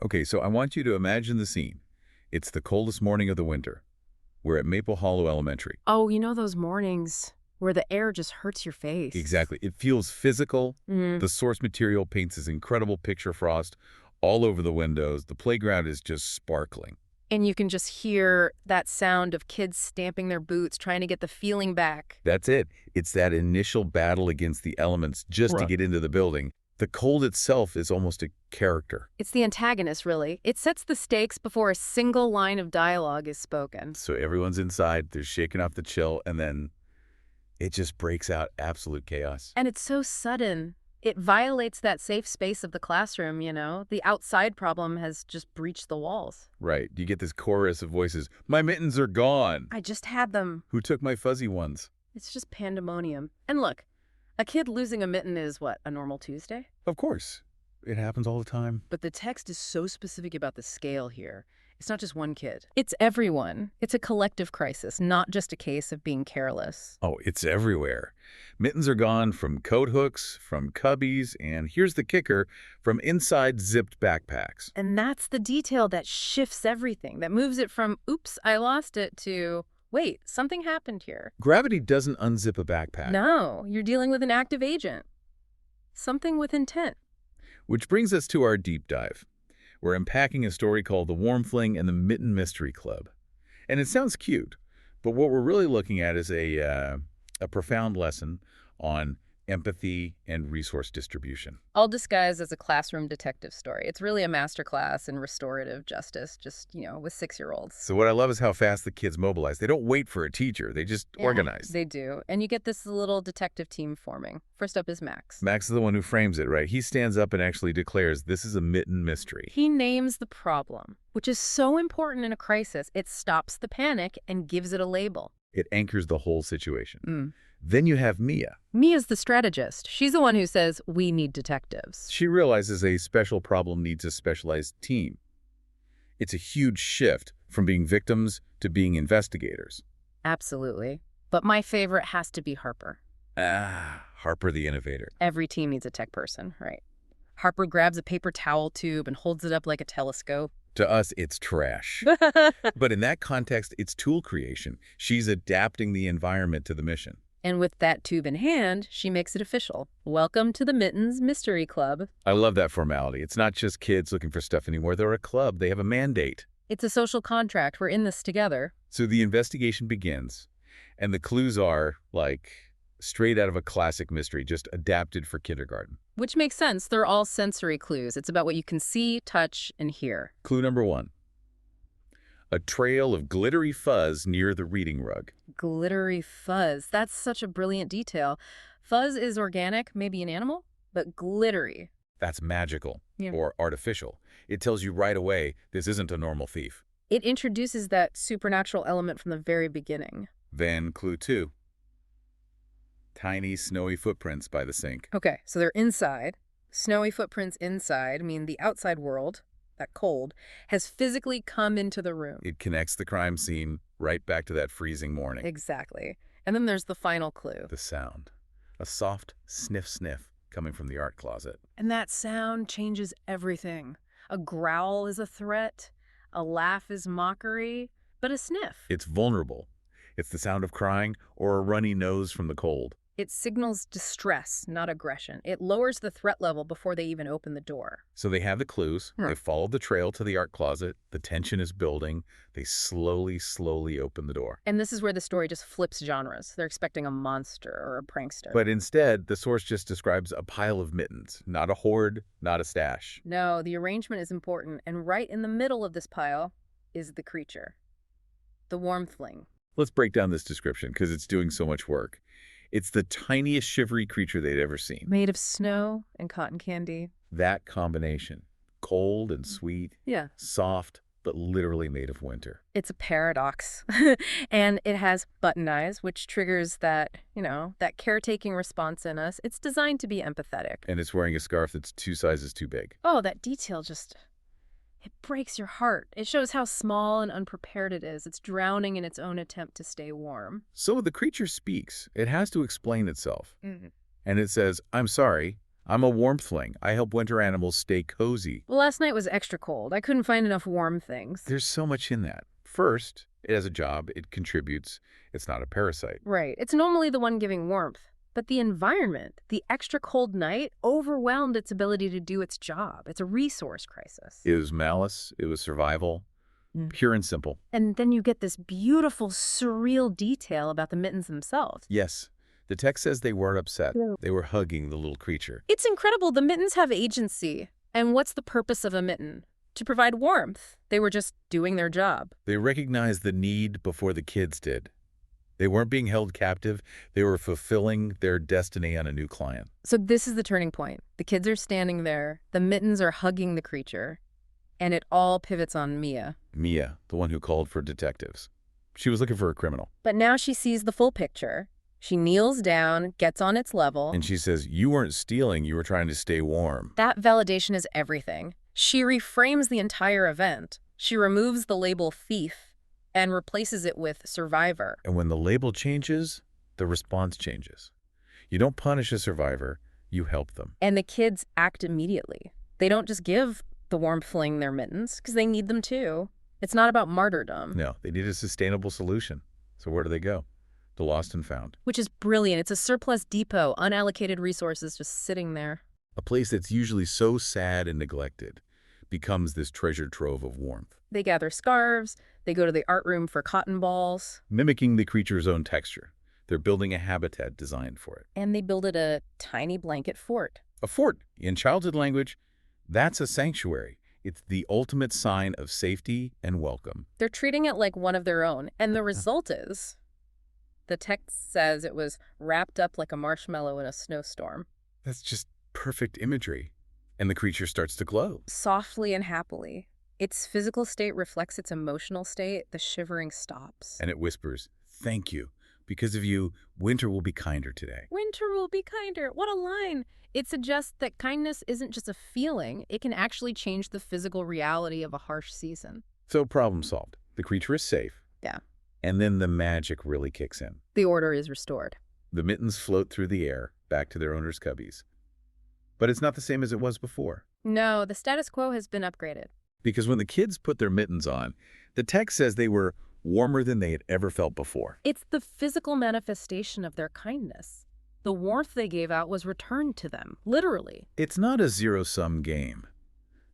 Okay, so I want you to imagine the scene. It's the coldest morning of the winter. We're at Maple Hollow Elementary. Oh, you know those mornings where the air just hurts your face. Exactly. It feels physical. Mm. The source material paints this incredible picture frost all over the windows. The playground is just sparkling. And you can just hear that sound of kids stamping their boots, trying to get the feeling back. That's it. It's that initial battle against the elements just to Right. get into the building. The cold itself is almost a character. It's the antagonist, really. It sets the stakes before a single line of dialogue is spoken. So everyone's inside, they're shaking off the chill, and then it just breaks out absolute chaos. And it's so sudden. It violates that safe space of the classroom, you know? The outside problem has just breached the walls. Right. You get this chorus of voices. My mittens are gone. I just had them. Who took my fuzzy ones? It's just pandemonium. And look, a kid losing a mitten is what, a normal Tuesday? Of course. It happens all the time. But the text is so specific about the scale here. It's not just one kid. It's everyone. It's a collective crisis, not just a case of being careless. Oh, it's everywhere. Mittens are gone from coat hooks, from cubbies, and here's the kicker, from inside zipped backpacks. And that's the detail that shifts everything, that moves it from, oops, I lost it, to, wait, something happened here. Gravity doesn't unzip a backpack. No, you're dealing with an active agent. Something with intent. Which brings us to our deep dive. We're unpacking a story called The Warmthling and the Mitten Mystery Club. And it sounds cute, but what we're really looking at is a profound lesson on empathy and resource distribution. All disguised as a classroom detective story. It's really a masterclass in restorative justice, just, with 6-year-olds. So what I love is how fast the kids mobilize. They don't wait for a teacher. They just organize. They do. And you get this little detective team forming. First up is Max. Max is the one who frames it, right? He stands up and actually declares this is a mitten mystery. He names the problem, which is so important in a crisis. It stops the panic and gives it a label. It anchors the whole situation. Then you have Mia. Mia's the strategist. She's the one who says, we need detectives. She realizes a special problem needs a specialized team. It's a huge shift from being victims to being investigators. Absolutely. But my favorite has to be Harper. Harper the innovator. Every team needs a tech person, right? Harper grabs a paper towel tube and holds it up like a telescope. To us, it's trash. But in that context, it's tool creation. She's adapting the environment to the mission. And with that tube in hand, she makes it official. Welcome to the Mittens Mystery Club. I love that formality. It's not just kids looking for stuff anymore. They're a club. They have a mandate. It's a social contract. We're in this together. So the investigation begins, and the clues are, like, straight out of a classic mystery, just adapted for kindergarten. Which makes sense. They're all sensory clues. It's about what you can see, touch, and hear. Clue number 1. A trail of glittery fuzz near the reading rug. Glittery fuzz. That's such a brilliant detail. Fuzz is organic, maybe an animal, but glittery. That's magical Yeah. or artificial. It tells you right away this isn't a normal thief. It introduces that supernatural element from the very beginning. Then clue 2. Tiny, snowy footprints by the sink. Okay, so they're inside. Snowy footprints inside mean the outside world, that cold, has physically come into the room. It connects the crime scene right back to that freezing morning. Exactly. And then there's the final clue. The sound. A soft sniff-sniff coming from the art closet. And that sound changes everything. A growl is a threat, a laugh is mockery, but a sniff. It's vulnerable. It's the sound of crying or a runny nose from the cold. It signals distress, not aggression. It lowers the threat level before they even open the door. So they have the clues. They follow the trail to the art closet. The tension is building. They slowly open the door. And this is where the story just flips genres. They're expecting a monster or a prankster. But instead, the source just describes a pile of mittens, not a hoard, not a stash. No, the arrangement is important, and right in the middle of this pile is the creature. The Warmthling. Let's break down this description because it's doing so much work. It's the tiniest shivery creature they'd ever seen. Made of snow and cotton candy. That combination, cold and sweet, Yeah. soft, but literally made of winter. It's a paradox. And it has button eyes, which triggers that, that caretaking response in us. It's designed to be empathetic. And it's wearing a scarf that's 2 sizes too big. Oh, that detail just... it breaks your heart. It shows how small and unprepared it is. It's drowning in its own attempt to stay warm. So the creature speaks. It has to explain itself. Mm. And it says, I'm sorry, I'm a warmthling. I help winter animals stay cozy. Well, last night was extra cold. I couldn't find enough warm things. There's so much in that. First, it has a job. It contributes. It's not a parasite. Right. It's normally the one giving warmth. But the environment, the extra cold night, overwhelmed its ability to do its job. It's a resource crisis. It was malice. It was survival. Pure and simple. And then you get this beautiful, surreal detail about the mittens themselves. Yes. The text says they weren't upset. They were hugging the little creature. It's incredible. The mittens have agency. And what's the purpose of a mitten? To provide warmth. They were just doing their job. They recognized the need before the kids did. They weren't being held captive. They were fulfilling their destiny on a new client. So this is the turning point. The kids are standing there. The mittens are hugging the creature. And it all pivots on Mia. Mia, the one who called for detectives. She was looking for a criminal. But now she sees the full picture. She kneels down, gets on its level. And she says, you weren't stealing. You were trying to stay warm. That validation is everything. She reframes the entire event. She removes the label thief and replaces it with survivor. And when the label changes, the response changes. You don't punish a survivor. You help them. And the kids act immediately. They don't just give the Warmthling their mittens, because they need them too. It's not about martyrdom. No, they need a sustainable solution. So where do they go? The lost and found. Which is brilliant. It's a surplus depot, unallocated resources just sitting there. A place that's usually so sad and neglected becomes this treasure trove of warmth. They gather scarves. They go to the art room for cotton balls. Mimicking the creature's own texture. They're building a habitat designed for it. And they build it a tiny blanket fort. A fort, in childhood language, that's a sanctuary. It's the ultimate sign of safety and welcome. They're treating it like one of their own. And the result is, the text says it was wrapped up like a marshmallow in a snowstorm. That's just perfect imagery. And the creature starts to glow. Softly and happily. Its physical state reflects its emotional state. The shivering stops. And it whispers, thank you. Because of you, winter will be kinder today. Winter will be kinder. What a line. It suggests that kindness isn't just a feeling. It can actually change the physical reality of a harsh season. So problem solved. The creature is safe. Yeah. And then the magic really kicks in. The order is restored. The mittens float through the air, back to their owner's cubbies. But it's not the same as it was before. No, the status quo has been upgraded. Because when the kids put their mittens on, the text says they were warmer than they had ever felt before. It's the physical manifestation of their kindness. The warmth they gave out was returned to them, literally. It's not a zero-sum game.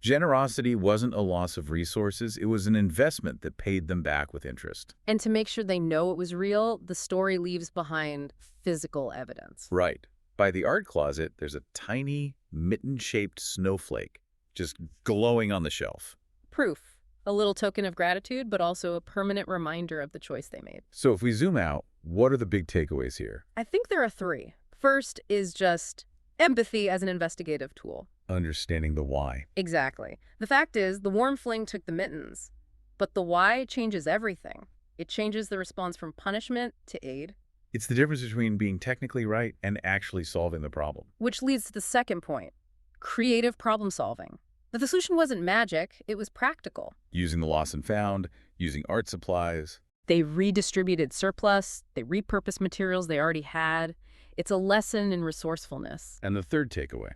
Generosity wasn't a loss of resources. It was an investment that paid them back with interest. And to make sure they know it was real, the story leaves behind physical evidence. Right. By the art closet, there's a tiny, mitten-shaped snowflake just glowing on the shelf. Proof. A little token of gratitude, but also a permanent reminder of the choice they made. So if we zoom out, what are the big takeaways here? I think there are three. First is just empathy as an investigative tool. Understanding the why. Exactly. The fact is, the Warmthling took the mittens, but the why changes everything. It changes the response from punishment to aid. It's the difference between being technically right and actually solving the problem. Which leads to the second point, creative problem solving. But the solution wasn't magic, it was practical. Using the lost and found, using art supplies. They redistributed surplus, they repurposed materials they already had. It's a lesson in resourcefulness. And the third takeaway.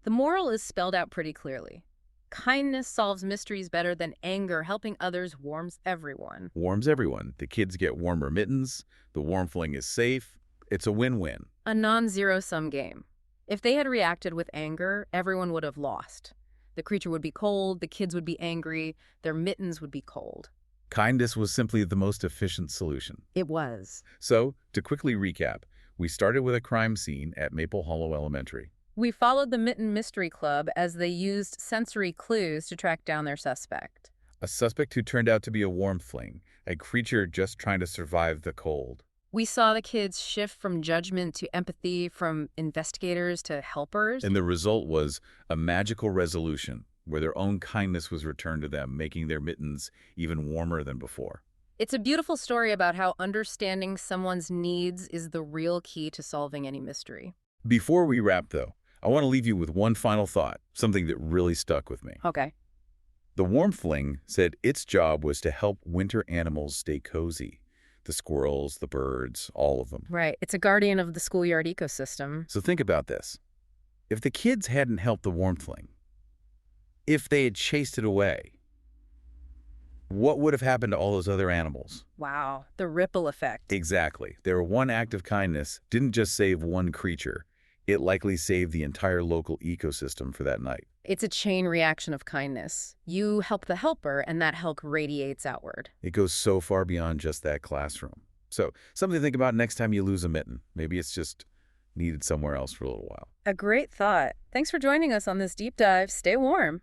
The moral is spelled out pretty clearly. Kindness solves mysteries better than anger. Helping others warms everyone. Warms everyone. The kids get warmer mittens. The Warmthling is safe. It's a win-win. A non-zero-sum game. If they had reacted with anger, everyone would have lost. The creature would be cold, the kids would be angry, their mittens would be cold. Kindness was simply the most efficient solution. It was. So, to quickly recap, we started with a crime scene at Maple Hollow Elementary. We followed the Mitten Mystery Club as they used sensory clues to track down their suspect. A suspect who turned out to be a Warmthling, a creature just trying to survive the cold. We saw the kids shift from judgment to empathy, from investigators to helpers. And the result was a magical resolution where their own kindness was returned to them, making their mittens even warmer than before. It's a beautiful story about how understanding someone's needs is the real key to solving any mystery. Before we wrap, though, I want to leave you with one final thought, something that really stuck with me. Okay. The Warmthling said its job was to help winter animals stay cozy. The squirrels, the birds, all of them. Right. It's a guardian of the schoolyard ecosystem. So think about this. If the kids hadn't helped the Warmthling, if they had chased it away, what would have happened to all those other animals? Wow, the ripple effect. Exactly. Their one act of kindness didn't just save one creature. It likely saved the entire local ecosystem for that night. It's a chain reaction of kindness. You help the helper, and that help radiates outward. It goes so far beyond just that classroom. So, something to think about next time you lose a mitten. Maybe it's just needed somewhere else for a little while. A great thought. Thanks for joining us on this deep dive. Stay warm.